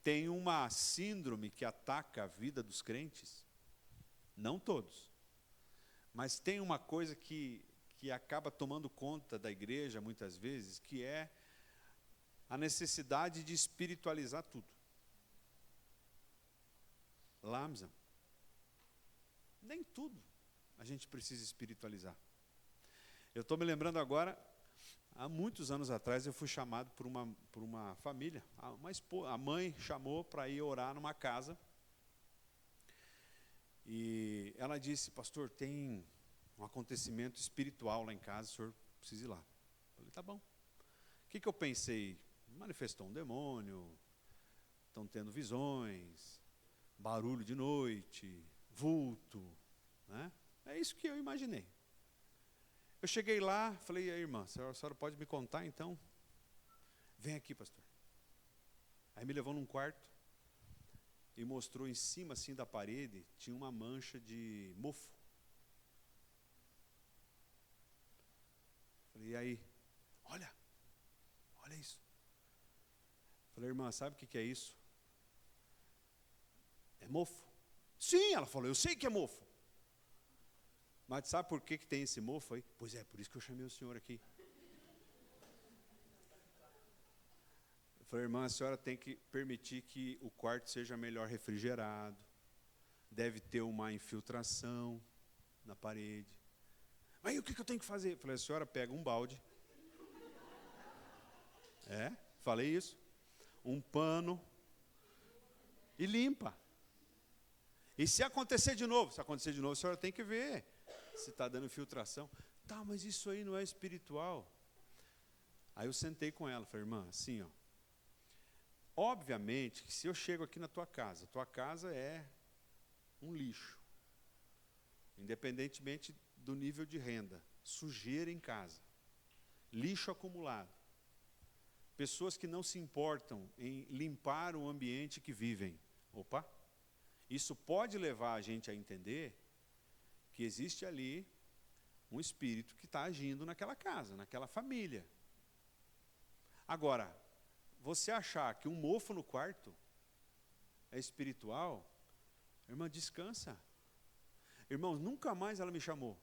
tem uma síndrome que ataca a vida dos crentes, Não todos. Mas tem uma coisa que acaba tomando conta da igreja, muitas vezes, que é a necessidade de espiritualizar tudo. Lamsa. Nem tudo a gente precisa espiritualizar. Eu estou me lembrando agora, há muitos anos atrás, eu fui chamado por uma família. A mãe chamou para ir orar numa casa. E ela disse, pastor, tem um acontecimento espiritual lá em casa, o senhor precisa ir lá. Eu falei, tá bom. O que eu pensei? Manifestou um demônio, estão tendo visões, barulho de noite, vulto, né? É isso que eu imaginei. Eu cheguei lá, falei, e aí, irmã, a senhora pode me contar então? Vem aqui, pastor. Aí me levou num quarto e mostrou em cima assim da parede, tinha uma mancha de mofo. Falei, e aí? Olha isso. Falei, irmã, sabe o que é isso? É mofo. Sim, ela falou, eu sei que é mofo. Mas sabe por que tem esse mofo aí? Pois é, por isso que eu chamei o senhor aqui. Eu falei, irmã, a senhora tem que permitir que o quarto seja melhor refrigerado. Deve ter uma infiltração na parede. Mas o que eu tenho que fazer? Eu falei, a senhora pega um balde. Falei isso. Um pano. E limpa. E se acontecer de novo? Se acontecer de novo, a senhora tem que ver se está dando infiltração. Tá, mas isso aí não é espiritual. Aí eu sentei com ela, falei, irmã, assim, ó. Obviamente que se eu chego aqui na tua casa é um lixo. Independentemente do nível de renda. Sujeira em casa. Lixo acumulado. Pessoas que não se importam em limpar o ambiente que vivem. Opa! Isso pode levar a gente a entender que existe ali um espírito que está agindo naquela casa, naquela família. Agora, você achar que um mofo no quarto é espiritual, irmã, descansa. Irmãos, nunca mais ela me chamou.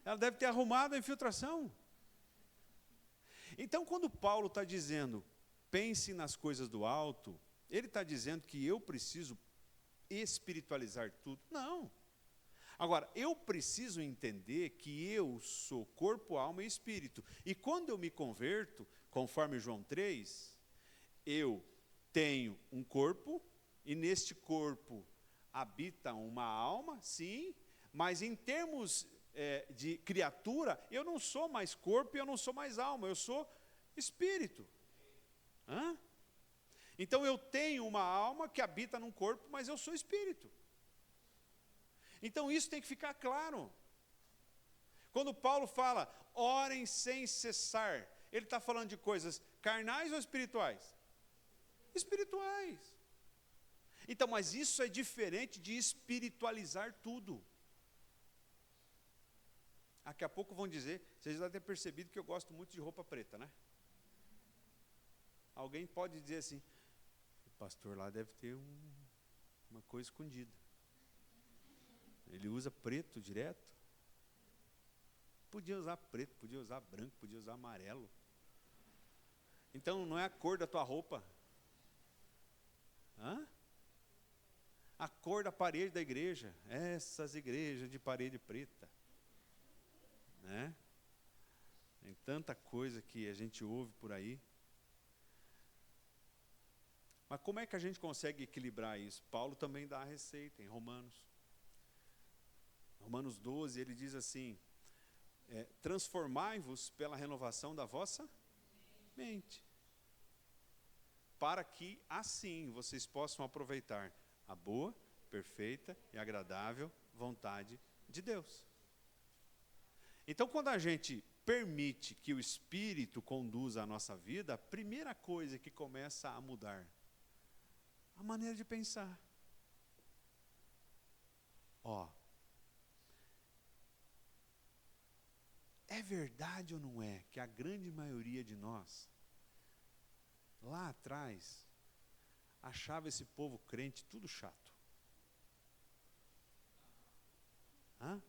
Ela deve ter arrumado a infiltração. Então, quando Paulo está dizendo, pense nas coisas do alto, ele está dizendo que eu preciso espiritualizar tudo? Não. Agora, eu preciso entender que eu sou corpo, alma e espírito. E quando eu me converto, conforme João 3, eu tenho um corpo, e neste corpo habita uma alma, sim, mas em termos de criatura, eu não sou mais corpo e eu não sou mais alma, eu sou espírito. Então eu tenho uma alma que habita num corpo, mas eu sou espírito. Então isso tem que ficar claro. Quando Paulo fala, orem sem cessar, ele está falando de coisas carnais ou espirituais? Espirituais. Então, mas isso é diferente de espiritualizar tudo. Daqui a pouco vão dizer, vocês já devem ter percebido que eu gosto muito de roupa preta, né? Alguém pode dizer assim, o pastor lá deve ter uma coisa escondida. Ele usa preto direto. Podia usar preto, podia usar branco, podia usar amarelo. Então não é a cor da tua roupa. A cor da parede da igreja. Essas igrejas de parede preta. Né? Tem tanta coisa que a gente ouve por aí. Mas como é que a gente consegue equilibrar isso? Paulo também dá a receita em Romanos. Romanos 12, ele diz assim, transformai-vos pela renovação da vossa mente, para que assim vocês possam aproveitar a boa, perfeita e agradável vontade de Deus. Então, quando a gente permite que o Espírito conduza a nossa vida, a primeira coisa que começa a mudar, a maneira de pensar. É verdade ou não é que a grande maioria de nós, lá atrás, achava esse povo crente tudo chato? Hã?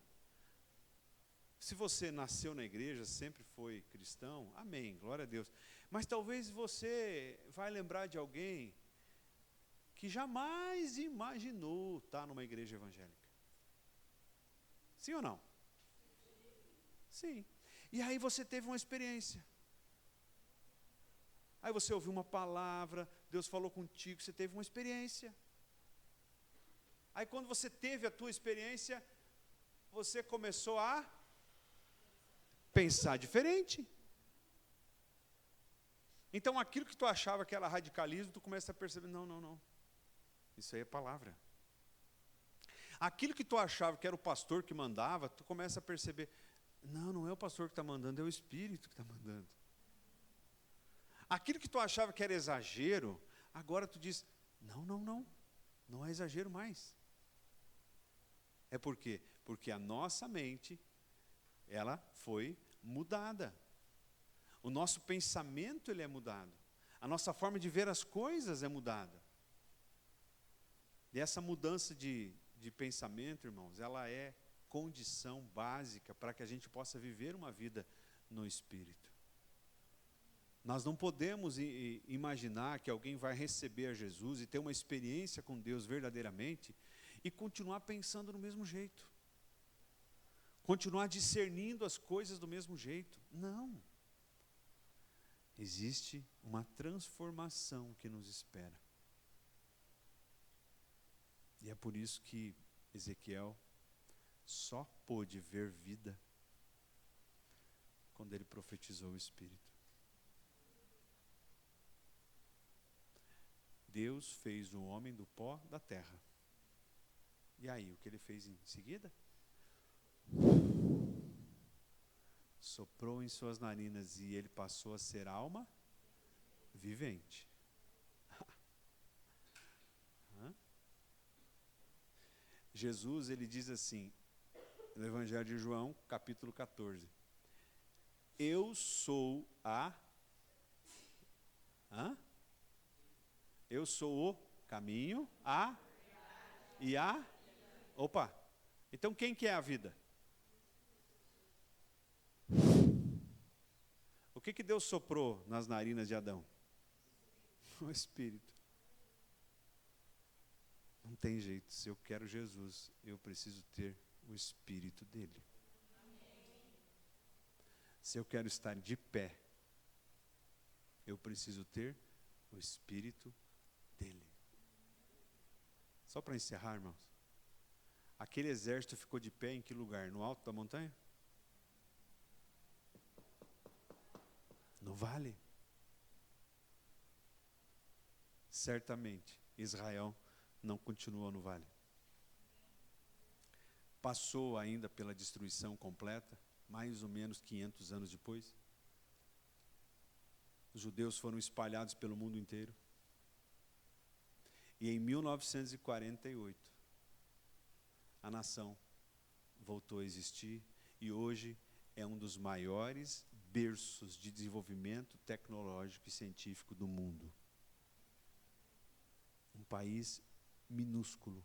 Se você nasceu na igreja, sempre foi cristão, amém, glória a Deus. Mas talvez você vai lembrar de alguém que jamais imaginou estar numa igreja evangélica. Sim ou não? Sim. E aí você teve uma experiência. Aí você ouviu uma palavra, Deus falou contigo, você teve uma experiência. Aí quando você teve a tua experiência, você começou a pensar diferente. Então aquilo que tu achava que era radicalismo, tu começa a perceber, não. Isso aí é palavra. Aquilo que tu achava que era o pastor que mandava, tu começa a perceber, não é o pastor que está mandando, é o Espírito que está mandando. Aquilo que tu achava que era exagero, agora tu diz, não é exagero mais. É por quê? Porque a nossa mente, ela foi mudada. O nosso pensamento, ele é mudado. A nossa forma de ver as coisas é mudada. E essa mudança de pensamento, irmãos, ela é condição básica para que a gente possa viver uma vida no Espírito. Nós não podemos imaginar que alguém vai receber a Jesus e ter uma experiência com Deus verdadeiramente e continuar pensando no mesmo jeito. Continuar discernindo as coisas do mesmo jeito. Não. Existe uma transformação que nos espera. E é por isso que Ezequiel só pôde ver vida quando ele profetizou o Espírito. Deus fez o homem do pó da terra. E aí, o que ele fez em seguida? Soprou em suas narinas e ele passou a ser alma vivente. Jesus, ele diz assim, no Evangelho de João, capítulo 14. Eu sou Eu sou o caminho, Opa, então quem que é a vida? O que Deus soprou nas narinas de Adão? O Espírito. Não tem jeito, se eu quero Jesus, eu preciso ter o Espírito dele. Se eu quero estar de pé, eu preciso ter o Espírito dele. Só para encerrar, irmãos. Aquele exército ficou de pé em que lugar? No alto da montanha? No vale? Certamente, Israel não continuou no vale. Passou ainda pela destruição completa, mais ou menos 500 anos depois. Os judeus foram espalhados pelo mundo inteiro. E em 1948, a nação voltou a existir e hoje é um dos maiores berços de desenvolvimento tecnológico e científico do mundo. Um país minúsculo.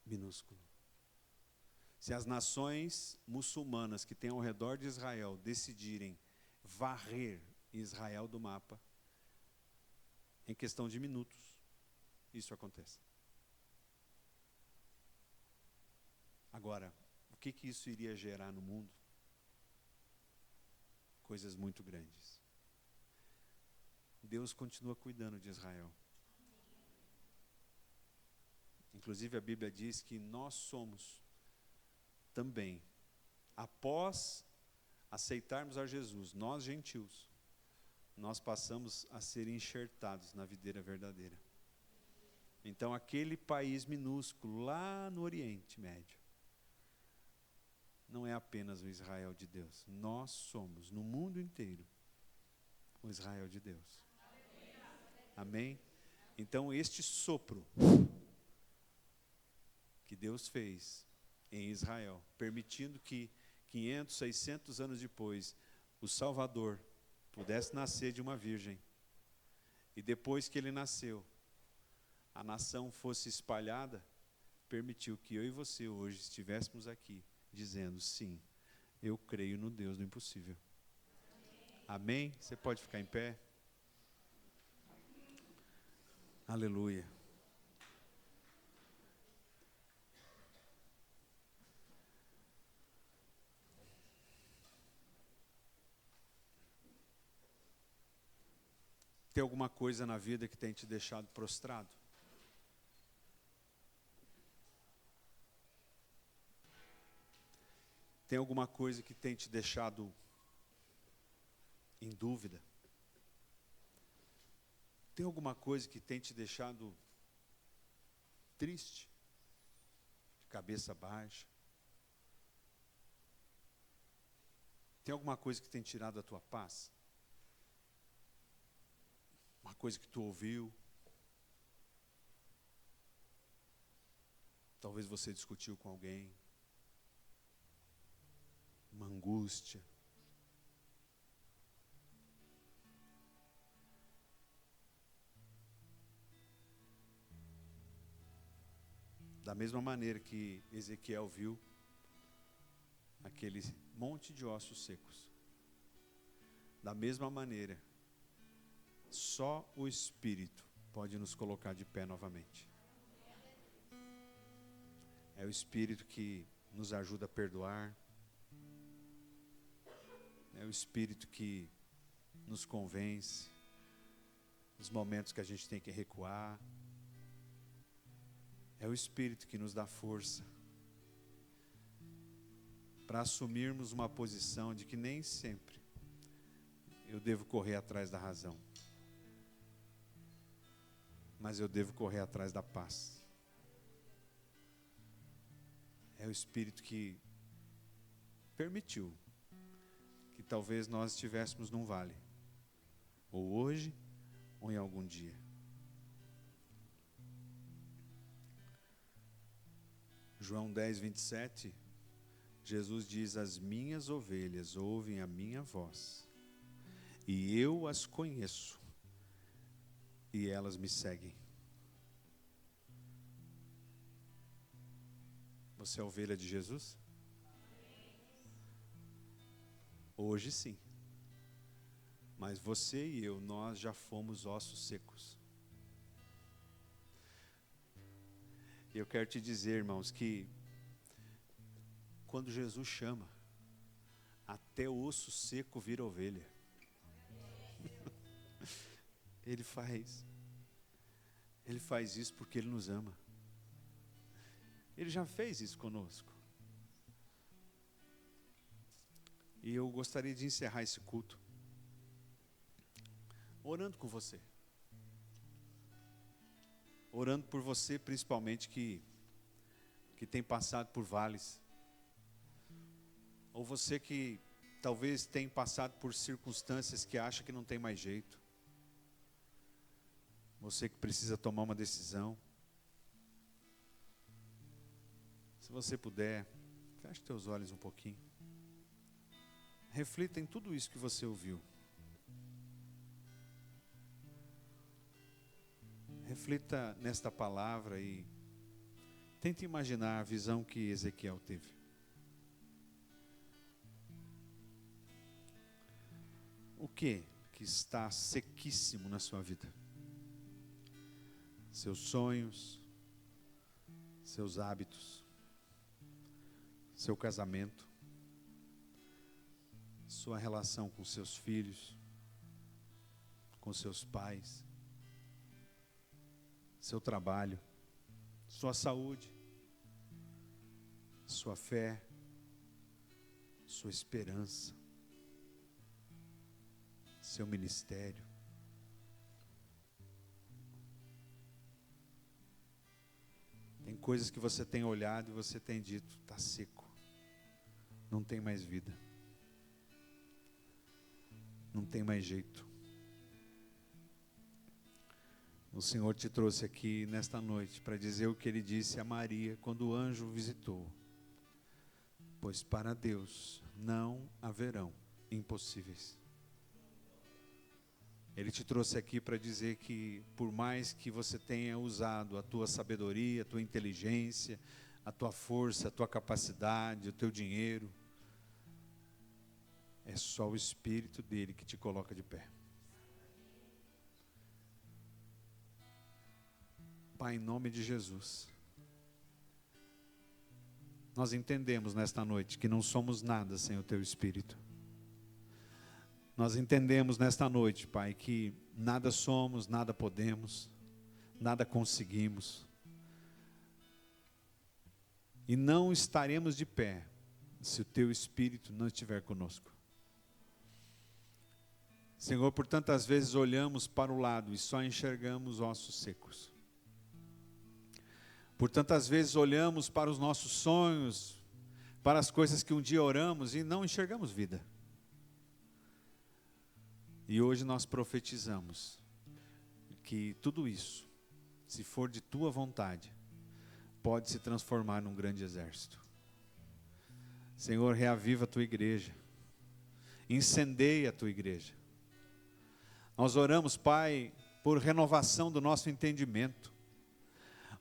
Minúsculo. Se as nações muçulmanas que têm ao redor de Israel decidirem varrer Israel do mapa, em questão de minutos, isso acontece. Agora, o que isso iria gerar no mundo? Coisas muito grandes. Deus continua cuidando de Israel. Inclusive a Bíblia diz que nós somos também, após aceitarmos a Jesus, nós gentios, nós passamos a ser enxertados na videira verdadeira. Então aquele país minúsculo lá no Oriente Médio, não é apenas o Israel de Deus. Nós somos, no mundo inteiro, o Israel de Deus. Amém? Então este sopro que Deus fez em Israel, permitindo que 500, 600 anos depois, o Salvador pudesse nascer de uma virgem. E depois que ele nasceu, a nação fosse espalhada permitiu que eu e você hoje estivéssemos aqui dizendo: sim, eu creio no Deus do impossível. Amém? Você pode ficar em pé? Aleluia. Tem alguma coisa na vida que tem te deixado prostrado? Tem alguma coisa que tem te deixado em dúvida? Tem alguma coisa que tem te deixado triste? De cabeça baixa? Tem alguma coisa que tem tirado a tua paz? Uma coisa que tu ouviu? Talvez você discutiu com alguém. Uma angústia. Da mesma maneira que Ezequiel viu aquele monte de ossos secos, da mesma maneira, só o Espírito pode nos colocar de pé novamente. É o Espírito que nos ajuda a perdoar. É o Espírito que nos convence nos momentos que a gente tem que recuar. É o Espírito que nos dá força para assumirmos uma posição de que nem sempre eu devo correr atrás da razão, mas eu devo correr atrás da paz. É o Espírito que permitiu que talvez nós estivéssemos num vale, ou hoje, ou em algum dia. João 10, 27, Jesus diz: as minhas ovelhas ouvem a minha voz, e eu as conheço, e elas me seguem. Você é ovelha de Jesus? Hoje sim. Mas você e eu, nós já fomos ossos secos. E eu quero te dizer, irmãos, que quando Jesus chama, até o osso seco vira ovelha. Ele faz isso porque Ele nos ama. Ele já fez isso conosco. E eu gostaria de encerrar esse culto orando com você. Orando por você, principalmente, que tem passado por vales. Ou você que talvez tenha passado por circunstâncias que acha que não tem mais jeito. Você que precisa tomar uma decisão. Se você puder, feche teus olhos um pouquinho. Reflita em tudo isso que você ouviu. Reflita nesta palavra e tente imaginar a visão que Ezequiel teve. O que está sequíssimo na sua vida? Seus sonhos, seus hábitos, seu casamento, sua relação com seus filhos, com seus pais, seu trabalho, sua saúde, sua fé, sua esperança, seu ministério. Tem coisas que você tem olhado e você tem dito: está seco, não tem mais vida, não tem mais jeito. O Senhor te trouxe aqui nesta noite para dizer o que Ele disse a Maria quando o anjo o visitou: pois para Deus não haverão impossíveis. Ele te trouxe aqui para dizer que, por mais que você tenha usado a tua sabedoria, a tua inteligência, a tua força, a tua capacidade, o teu dinheiro, é só o Espírito dele que te coloca de pé. Pai, em nome de Jesus, nós entendemos nesta noite que não somos nada sem o teu Espírito. Nós entendemos nesta noite, Pai, que nada somos, nada podemos, nada conseguimos. E não estaremos de pé se o teu Espírito não estiver conosco. Senhor, por tantas vezes olhamos para o lado e só enxergamos ossos secos. Por tantas vezes olhamos para os nossos sonhos, para as coisas que um dia oramos e não enxergamos vida. E hoje nós profetizamos que tudo isso, se for de tua vontade, pode se transformar num grande exército. Senhor, reaviva a tua igreja, incendeia a tua igreja. Nós oramos, Pai, por renovação do nosso entendimento.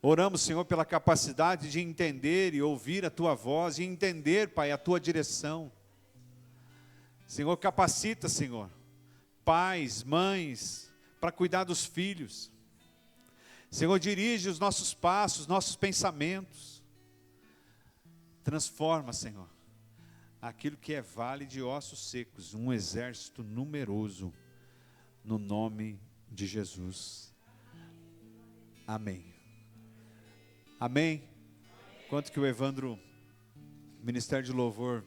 Oramos, Senhor, pela capacidade de entender e ouvir a tua voz e entender, Pai, a tua direção. Senhor, capacita, Senhor, pais, mães, para cuidar dos filhos. Senhor, dirige os nossos passos, nossos pensamentos. Transforma, Senhor, aquilo que é vale de ossos secos, um exército numeroso, no nome de Jesus. Amém. Amém. Quanto que o Evandro, Ministério de Louvor,